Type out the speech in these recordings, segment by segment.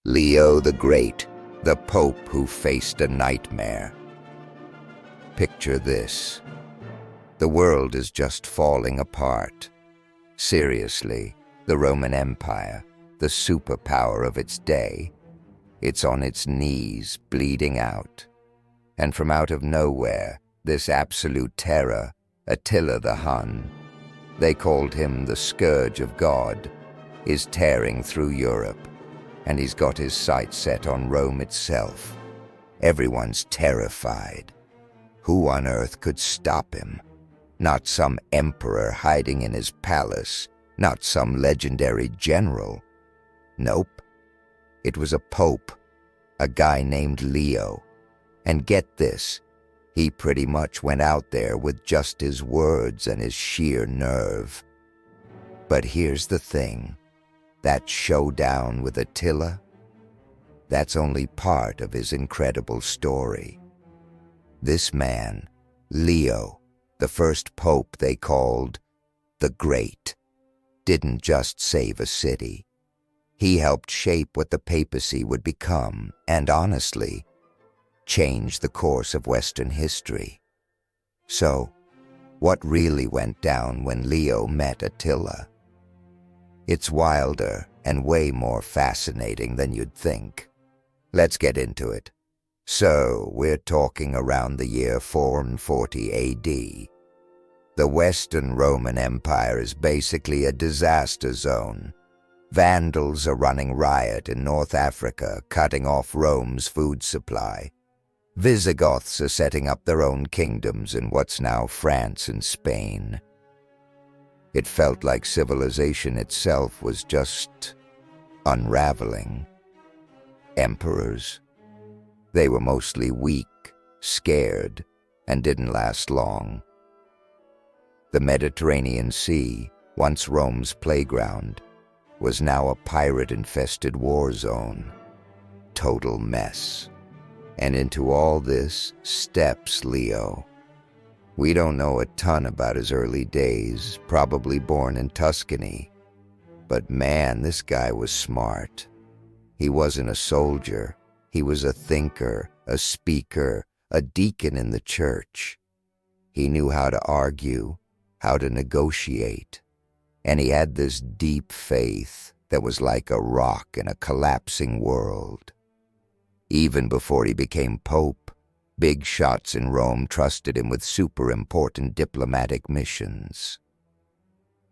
Leo the Great, the Pope who faced a nightmare. Picture this. The world is just falling apart. Seriously, the Roman Empire, the superpower of its day, it's on its knees, bleeding out. And from out of nowhere, this absolute terror, Attila the Hun, they called him the Scourge of God, is tearing through Europe. And he's got his sights set on Rome itself. Everyone's terrified. Who on earth could stop him? Not some emperor hiding in his palace, not some legendary general. Nope. It was a pope, a guy named Leo. And get this, he pretty much went out there with just his words and his sheer nerve. But here's the thing. That showdown with Attila, that's only part of his incredible story. This man, Leo, the first pope they called the Great, didn't just save a city. He helped shape what the papacy would become and, honestly, change the course of Western history. So, what really went down when Leo met Attila? It's wilder and way more fascinating than you'd think. Let's get into it. So, we're talking around the year 440 AD. The Western Roman Empire is basically a disaster zone. Vandals are running riot in North Africa, cutting off Rome's food supply. Visigoths are setting up their own kingdoms in what's now France and Spain. It felt like civilization itself was just unraveling. Emperors, they were mostly weak, scared, and didn't last long. The Mediterranean Sea, once Rome's playground, was now a pirate-infested war zone. Total mess. And into all this steps Leo. We don't know a ton about his early days, probably born in Tuscany. But man, this guy was smart. He wasn't a soldier. He was a thinker, a speaker, a deacon in the church. He knew how to argue, how to negotiate. And he had this deep faith that was like a rock in a collapsing world. Even before he became pope, big shots in Rome trusted him with super important diplomatic missions.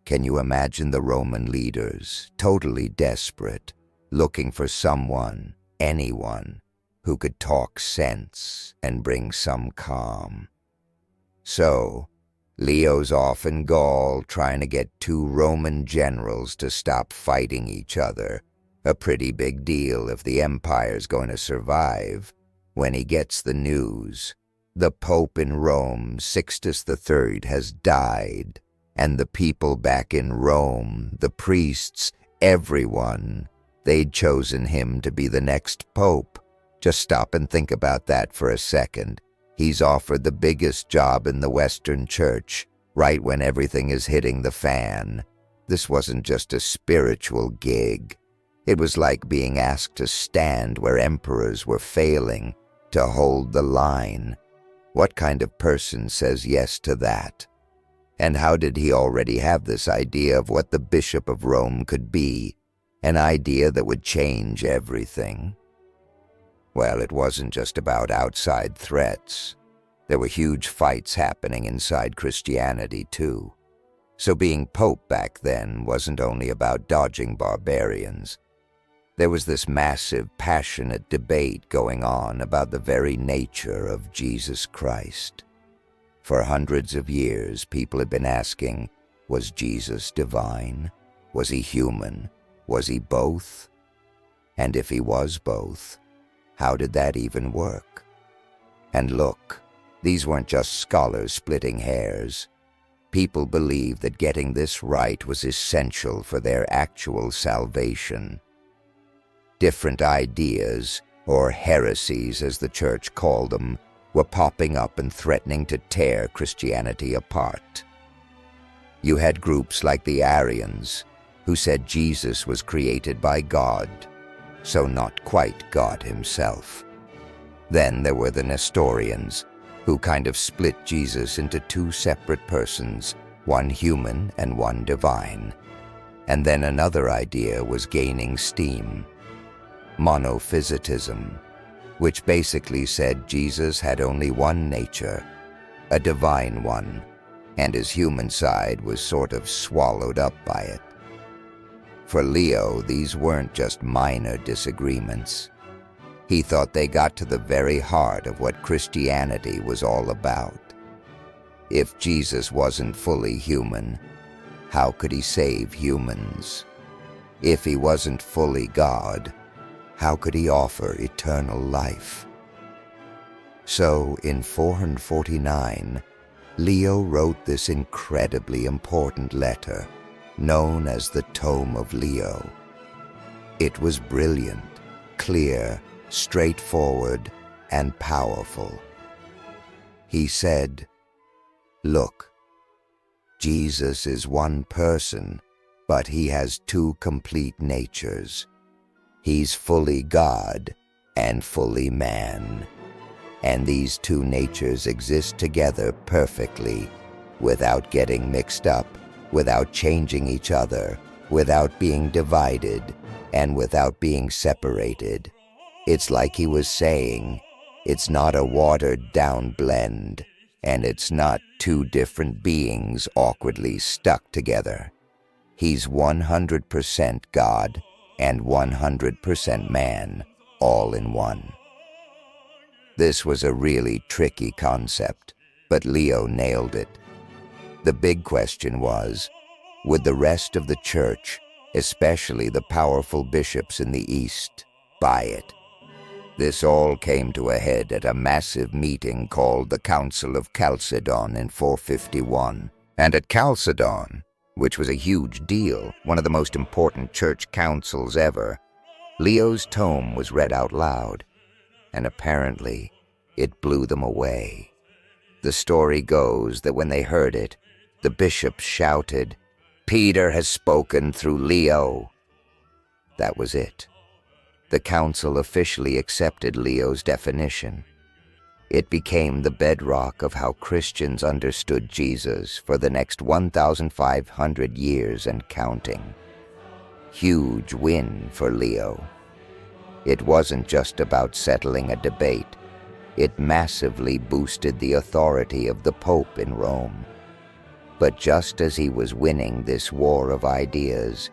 Can you imagine the Roman leaders, totally desperate, looking for someone, anyone, who could talk sense and bring some calm? So, Leo's off in Gaul trying to get two Roman generals to stop fighting each other. A pretty big deal if the empire's going to survive. When he gets the news, the Pope in Rome, Sixtus III, has died, and the people back in Rome, the priests, everyone, they'd chosen him to be the next Pope. Just stop and think about that for a second. He's offered the biggest job in the Western Church, right when everything is hitting the fan. This wasn't just a spiritual gig. It was like being asked to stand where emperors were failing, to hold the line. What kind of person says yes to that? And how did he already have this idea of what the Bishop of Rome could be? An idea that would change everything? Well, it wasn't just about outside threats. There were huge fights happening inside Christianity, too. So being Pope back then wasn't only about dodging barbarians. There was this massive, passionate debate going on about the very nature of Jesus Christ. For hundreds of years, people had been asking, was Jesus divine? Was he human? Was he both? And if he was both, how did that even work? And look, these weren't just scholars splitting hairs. People believed that getting this right was essential for their actual salvation. Different ideas, or heresies as the church called them, were popping up and threatening to tear Christianity apart. You had groups like the Arians, who said Jesus was created by God, so not quite God himself. Then there were the Nestorians, who kind of split Jesus into two separate persons, one human and one divine. And then another idea was gaining steam: monophysitism, which basically said Jesus had only one nature, a divine one, and his human side was sort of swallowed up by it. For Leo, these weren't just minor disagreements. He thought they got to the very heart of what Christianity was all about. If Jesus wasn't fully human, how could he save humans? If he wasn't fully God, how could he offer eternal life? So, in 449, Leo wrote this incredibly important letter, known as the Tome of Leo. It was brilliant, clear, straightforward, and powerful. He said, "Look, Jesus is one person, but he has two complete natures. He's fully God and fully man. And these two natures exist together perfectly, without getting mixed up, without changing each other, without being divided, and without being separated." It's like he was saying, it's not a watered-down blend, and it's not two different beings awkwardly stuck together. He's 100% God and 100% man, all in one. This was a really tricky concept, but Leo nailed it. The big question was, would the rest of the church, especially the powerful bishops in the East, buy it? This all came to a head at a massive meeting called the Council of Chalcedon in 451. And at Chalcedon, which was a huge deal, one of the most important church councils ever, Leo's tome was read out loud, and apparently it blew them away. The story goes that when they heard it, the bishops shouted, "Peter has spoken through Leo." That was it. The council officially accepted Leo's definition. It became the bedrock of how Christians understood Jesus for the next 1,500 years and counting. Huge win for Leo. It wasn't just about settling a debate. It massively boosted the authority of the Pope in Rome. But just as he was winning this war of ideas,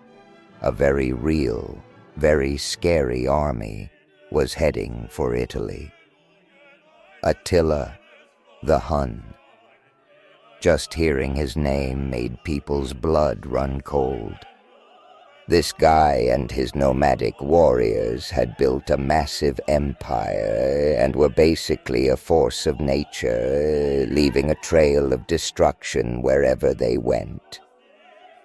a very real, very scary army was heading for Italy. Attila the Hun. Just hearing his name made people's blood run cold. This guy and his nomadic warriors had built a massive empire and were basically a force of nature, leaving a trail of destruction wherever they went.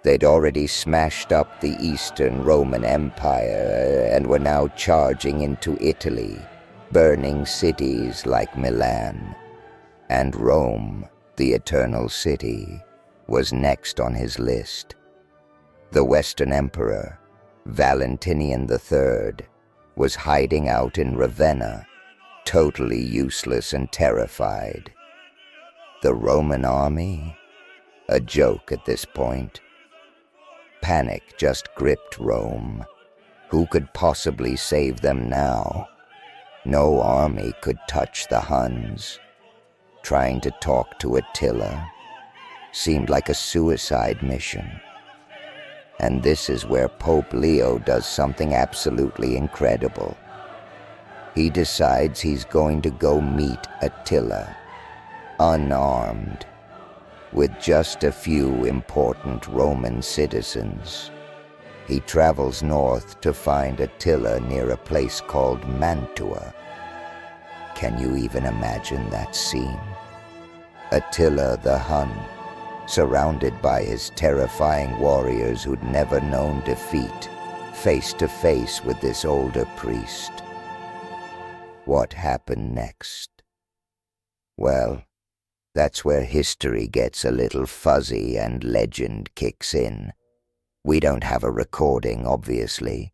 They'd already smashed up the Eastern Roman Empire and were now charging into Italy, burning cities like Milan. And Rome, the Eternal City, was next on his list. The Western Emperor, Valentinian III, was hiding out in Ravenna, totally useless and terrified. The Roman army? A joke at this point. Panic just gripped Rome. Who could possibly save them now? No army could touch the Huns. Trying to talk to Attila seemed like a suicide mission. And this is where Pope Leo does something absolutely incredible. He decides he's going to go meet Attila, unarmed, with just a few important Roman citizens. He travels north to find Attila near a place called Mantua. Can you even imagine that scene? Attila the Hun, surrounded by his terrifying warriors who'd never known defeat, face to face with this older priest. What happened next? Well, that's where history gets a little fuzzy and legend kicks in. We don't have a recording, obviously,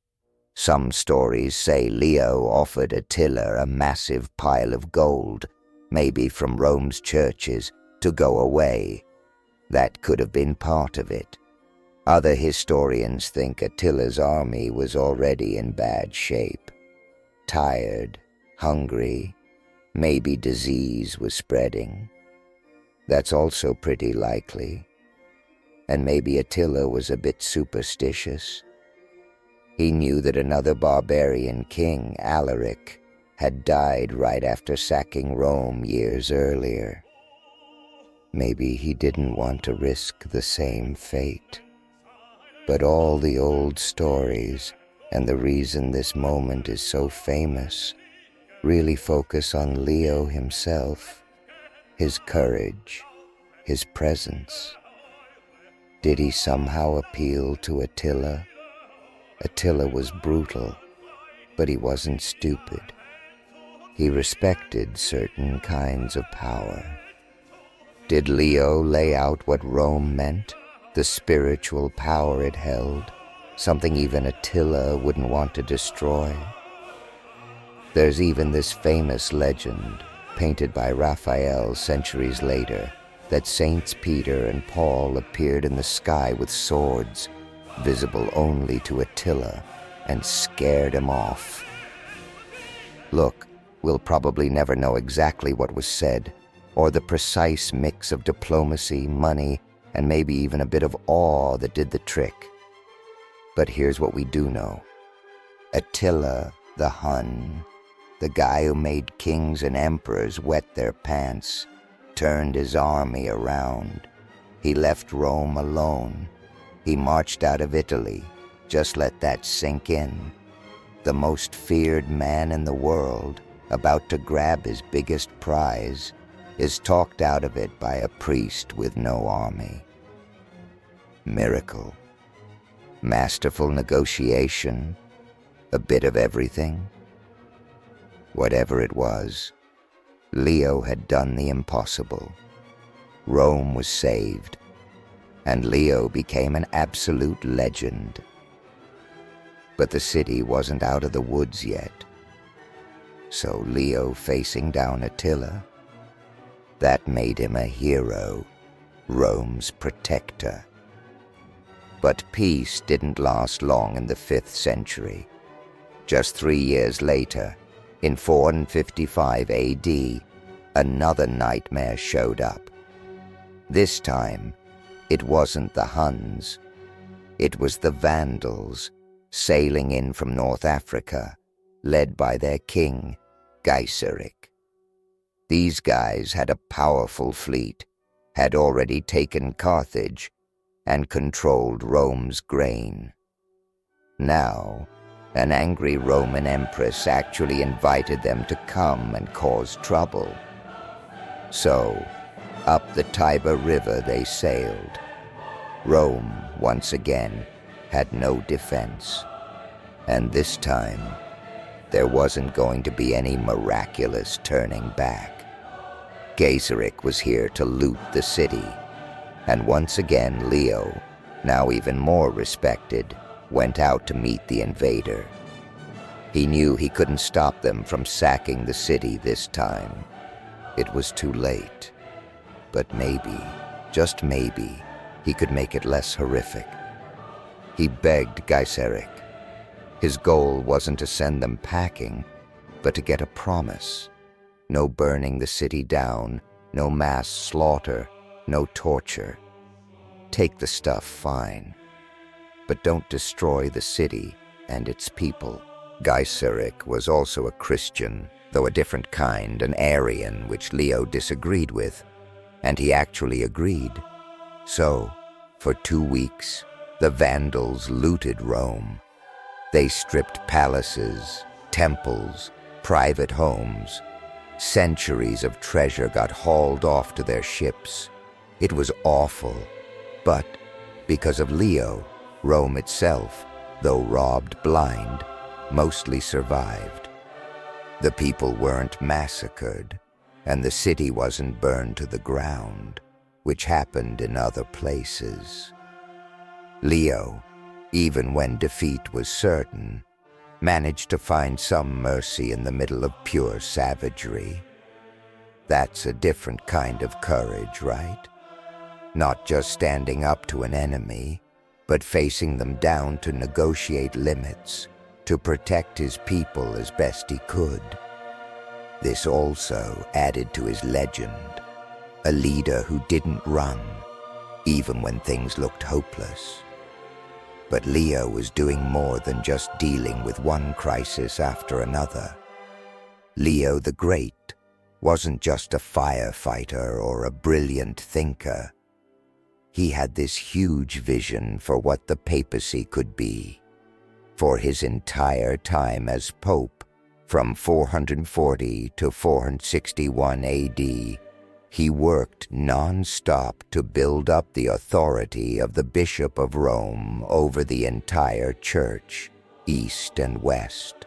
Some stories say Leo offered Attila a massive pile of gold, maybe from Rome's churches, to go away. That could have been part of it. Other historians think Attila's army was already in bad shape. Tired, hungry, maybe disease was spreading. That's also pretty likely. And maybe Attila was a bit superstitious. He knew that another barbarian king, Alaric, had died right after sacking Rome years earlier. Maybe he didn't want to risk the same fate. But all the old stories, and the reason this moment is so famous, really focus on Leo himself, his courage, his presence. Did he somehow appeal to Attila? Attila was brutal, but he wasn't stupid. He respected certain kinds of power. Did Leo lay out what Rome meant, the spiritual power it held, something even Attila wouldn't want to destroy? There's even this famous legend, painted by Raphael centuries later, that Saints Peter and Paul appeared in the sky with swords, visible only to Attila, and scared him off. Look, we'll probably never know exactly what was said, or the precise mix of diplomacy, money, and maybe even a bit of awe that did the trick. But here's what we do know. Attila the Hun, the guy who made kings and emperors wet their pants, turned his army around. He left Rome alone. He marched out of Italy. Just let that sink in. The most feared man in the world, about to grab his biggest prize, is talked out of it by a priest with no army. Miracle. Masterful negotiation. A bit of everything. Whatever it was, Leo had done the impossible. Rome was saved, and Leo became an absolute legend. But the city wasn't out of the woods yet. So Leo facing down Attila, that made him a hero, Rome's protector. But peace didn't last long in the 5th century. Just 3 years later, in 455 AD, another nightmare showed up. This time, it wasn't the Huns. It was the Vandals, sailing in from North Africa, led by their king, Gaiseric. These guys had a powerful fleet, had already taken Carthage, and controlled Rome's grain. Now, an angry Roman empress actually invited them to come and cause trouble. So, up the Tiber River they sailed. Rome, once again, had no defense. And this time, there wasn't going to be any miraculous turning back. Gaiseric was here to loot the city, and once again Leo, now even more respected, went out to meet the invader. He knew he couldn't stop them from sacking the city this time. It was too late. But maybe, just maybe, he could make it less horrific. He begged Gaiseric. His goal wasn't to send them packing, but to get a promise. No burning the city down, no mass slaughter, no torture. Take the stuff, fine, but don't destroy the city and its people. Gaiseric was also a Christian, though a different kind, an Arian, which Leo disagreed with, and he actually agreed. So, for 2 weeks, the Vandals looted Rome. They stripped palaces, temples, private homes. Centuries of treasure got hauled off to their ships. It was awful, but because of Leo, Rome itself, though robbed blind, mostly survived. The people weren't massacred, and the city wasn't burned to the ground, which happened in other places. Leo, even when defeat was certain, managed to find some mercy in the middle of pure savagery. That's a different kind of courage, right? Not just standing up to an enemy, but facing them down to negotiate limits, to protect his people as best he could. This also added to his legend, a leader who didn't run, even when things looked hopeless. But Leo was doing more than just dealing with one crisis after another. Leo the Great wasn't just a firefighter or a brilliant thinker. He had this huge vision for what the papacy could be. For his entire time as Pope, from 440 to 461 AD, he worked non-stop to build up the authority of the Bishop of Rome over the entire Church, East and West.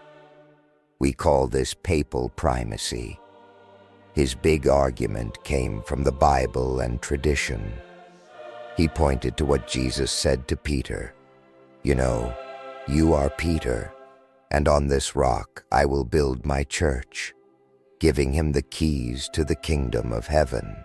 We call this papal primacy. His big argument came from the Bible and tradition. He pointed to what Jesus said to Peter, "You know, you are Peter, and on this rock I will build my church," giving him the keys to the kingdom of heaven.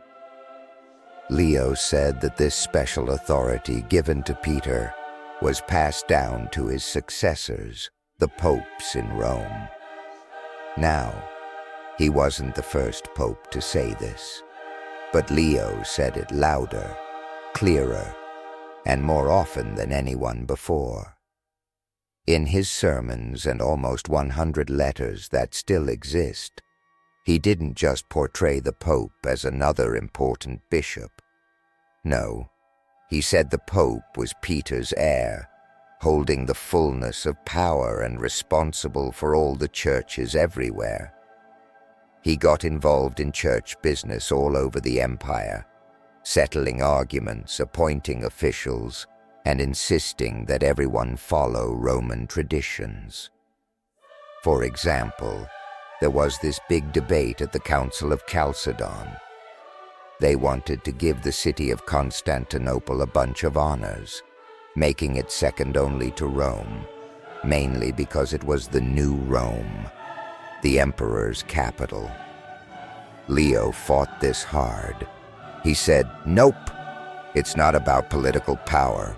Leo said that this special authority given to Peter was passed down to his successors, the popes in Rome. Now, he wasn't the first pope to say this, but Leo said it louder, clearer, and more often than anyone before. In his sermons and almost 100 letters that still exist, he didn't just portray the Pope as another important bishop. No, he said the Pope was Peter's heir, holding the fullness of power and responsible for all the churches everywhere. He got involved in church business all over the empire, settling arguments, appointing officials, and insisting that everyone follow Roman traditions. For example, there was this big debate at the Council of Chalcedon. They wanted to give the city of Constantinople a bunch of honors, making it second only to Rome, mainly because it was the new Rome, the emperor's capital. Leo fought this hard. He said, "Nope, it's not about political power.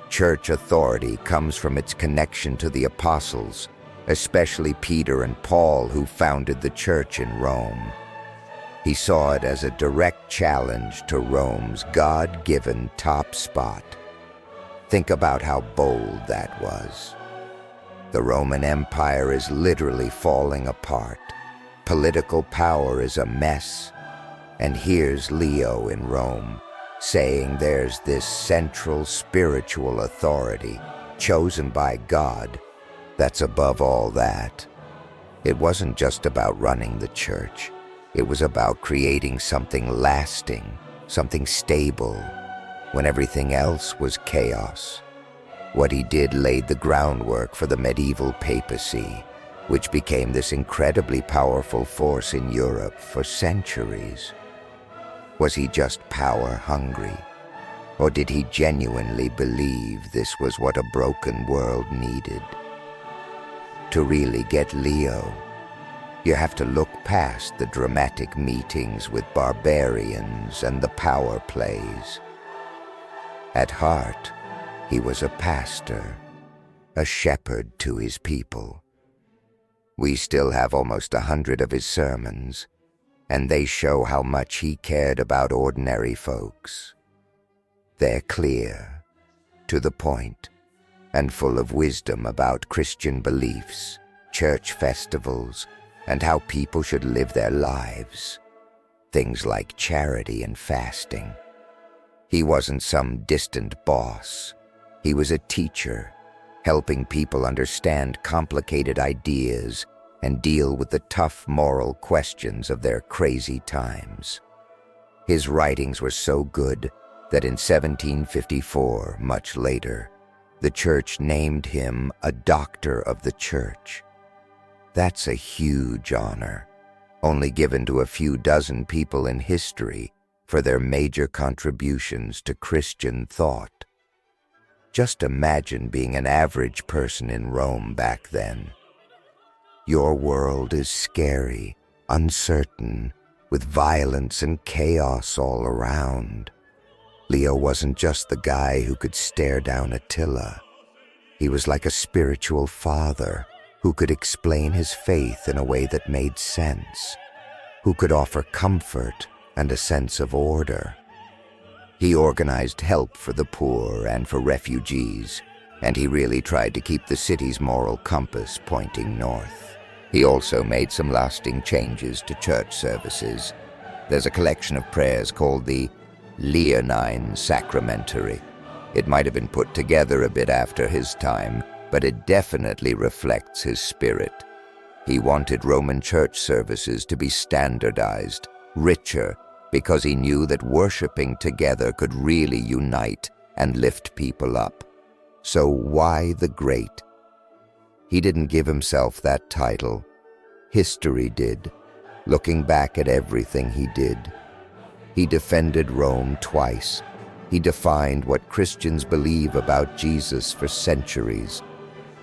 Church authority comes from its connection to the apostles, especially Peter and Paul, who founded the church in Rome." He saw it as a direct challenge to Rome's God-given top spot. Think about how bold that was. The Roman Empire is literally falling apart. Political power is a mess. And here's Leo in Rome, saying there's this central spiritual authority, chosen by God, that's above all that. It wasn't just about running the church. It was about creating something lasting, something stable, when everything else was chaos. What he did laid the groundwork for the medieval papacy, which became this incredibly powerful force in Europe for centuries. Was he just power-hungry? Or did he genuinely believe this was what a broken world needed? To really get Leo, you have to look past the dramatic meetings with barbarians and the power plays. At heart, he was a pastor, a shepherd to his people. We still have almost 100 of his sermons, and they show how much he cared about ordinary folks. They're clear, to the point, and full of wisdom about Christian beliefs, church festivals, and how people should live their lives. Things like charity and fasting. He wasn't some distant boss. He was a teacher, helping people understand complicated ideas and deal with the tough moral questions of their crazy times. His writings were so good that in 1754, much later, the church named him a doctor of the church. That's a huge honor, only given to a few dozen people in history for their major contributions to Christian thought. Just imagine being an average person in Rome back then, Your world is scary, uncertain, with violence and chaos all around. Leo wasn't just the guy who could stare down Attila. He was like a spiritual father who could explain his faith in a way that made sense, who could offer comfort and a sense of order. He organized help for the poor and for refugees, and he really tried to keep the city's moral compass pointing north. He also made some lasting changes to church services. There's a collection of prayers called the Leonine Sacramentary. It might have been put together a bit after his time, but it definitely reflects his spirit. He wanted Roman church services to be standardized, richer, because he knew that worshiping together could really unite and lift people up. So why the Great? He didn't give himself that title. History did, looking back at everything he did. He defended Rome twice. He defined what Christians believe about Jesus for centuries.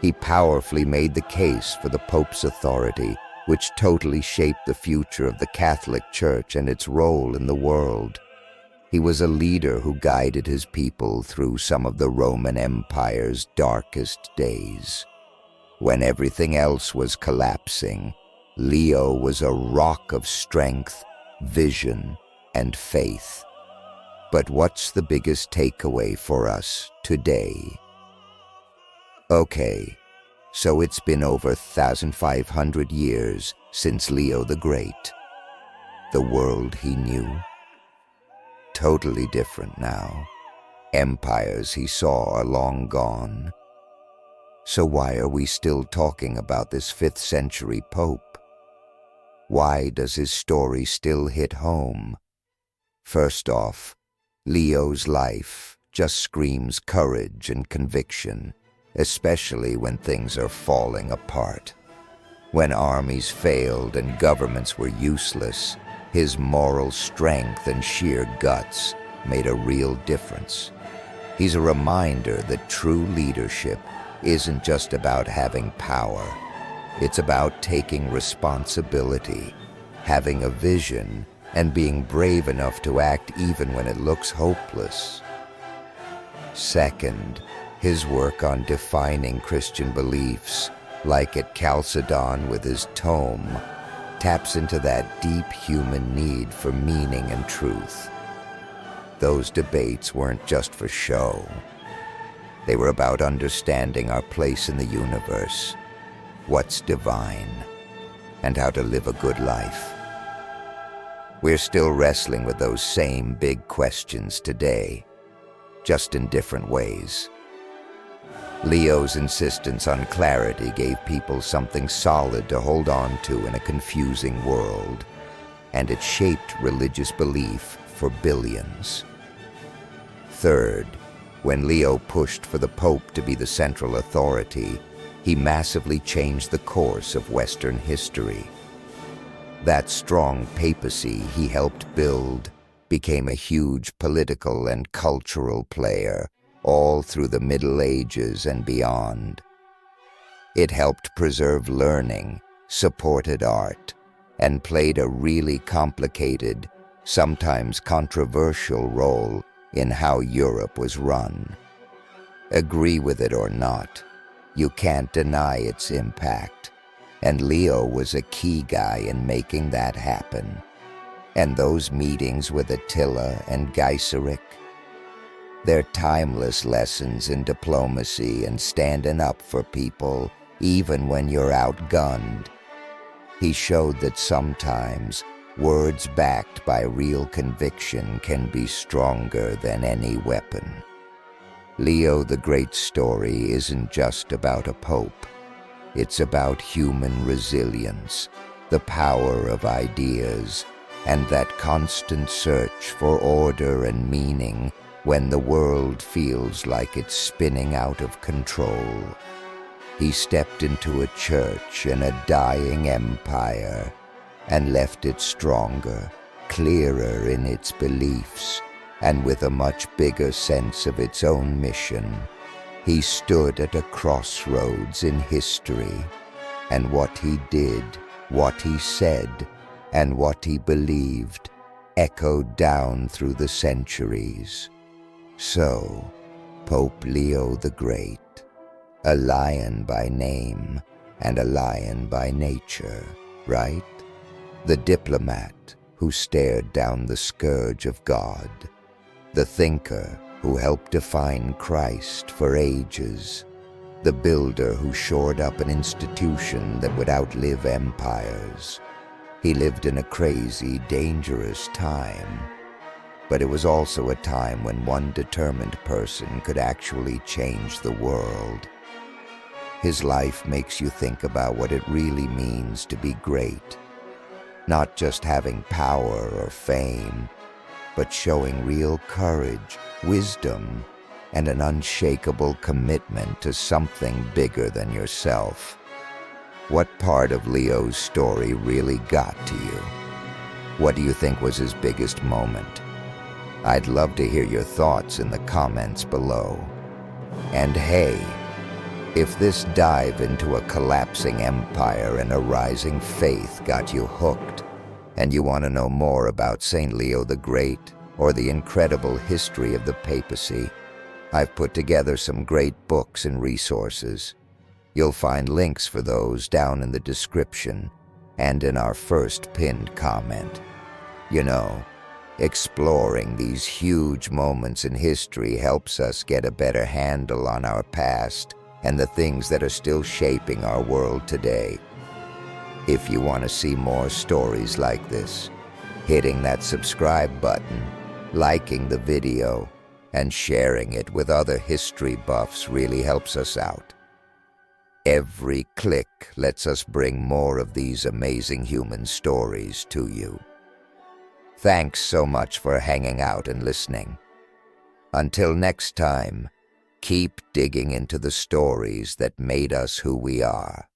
He powerfully made the case for the Pope's authority, which totally shaped the future of the Catholic Church and its role in the world. He was a leader who guided his people through some of the Roman Empire's darkest days. When everything else was collapsing, Leo was a rock of strength, vision, and faith. But what's the biggest takeaway for us today? Okay, so it's been over 1,500 years since Leo the Great. The world he knew? Totally different now. Empires he saw are long gone. So why are we still talking about this 5th century Pope? Why does his story still hit home? First off, Leo's life just screams courage and conviction, especially when things are falling apart. When armies failed and governments were useless, his moral strength and sheer guts made a real difference. He's a reminder that true leadership isn't just about having power. It's about taking responsibility, having a vision, and being brave enough to act even when it looks hopeless. Second, his work on defining Christian beliefs, like at Chalcedon with his tome, taps into that deep human need for meaning and truth. Those debates weren't just for show. They were about understanding our place in the universe, what's divine, and how to live a good life. We're still wrestling with those same big questions today, just in different ways. Leo's insistence on clarity gave people something solid to hold on to in a confusing world, and it shaped religious belief for billions. Third, when Leo pushed for the Pope to be the central authority, he massively changed the course of Western history. That strong papacy he helped build became a huge political and cultural player, all through the Middle Ages and beyond. It helped preserve learning, supported art, and played a really complicated, sometimes controversial role in how Europe was run. Agree with it or not, you can't deny its impact, and Leo was a key guy in making that happen. And those meetings with Attila and Gaiseric, they're timeless lessons in diplomacy and standing up for people even when you're outgunned. He showed that sometimes words backed by real conviction can be stronger than any weapon. Leo the Great's story isn't just about a pope. It's about human resilience, the power of ideas, and that constant search for order and meaning when the world feels like it's spinning out of control. He stepped into a church in a dying empire and left it stronger, clearer in its beliefs, and with a much bigger sense of its own mission. He stood at a crossroads in history, and what he did, what he said, and what he believed echoed down through the centuries. So, Pope Leo the Great, a lion by name and a lion by nature, right? The diplomat who stared down the scourge of God, the thinker who helped define Christ for ages, the builder who shored up an institution that would outlive empires. He lived in a crazy, dangerous time, but it was also a time when one determined person could actually change the world. His life makes you think about what it really means to be great, not just having power or fame, but showing real courage, wisdom, and an unshakable commitment to something bigger than yourself. What part of Leo's story really got to you? What do you think was his biggest moment? I'd love to hear your thoughts in the comments below. And hey, if this dive into a collapsing empire and a rising faith got you hooked, and you want to know more about St. Leo the Great or the incredible history of the Papacy, I've put together some great books and resources. You'll find links for those down in the description and in our first pinned comment. You know, exploring these huge moments in history helps us get a better handle on our past and the things that are still shaping our world today. If you want to see more stories like this, hitting that subscribe button, liking the video, and sharing it with other history buffs really helps us out. Every click lets us bring more of these amazing human stories to you. Thanks so much for hanging out and listening. Until next time, keep digging into the stories that made us who we are.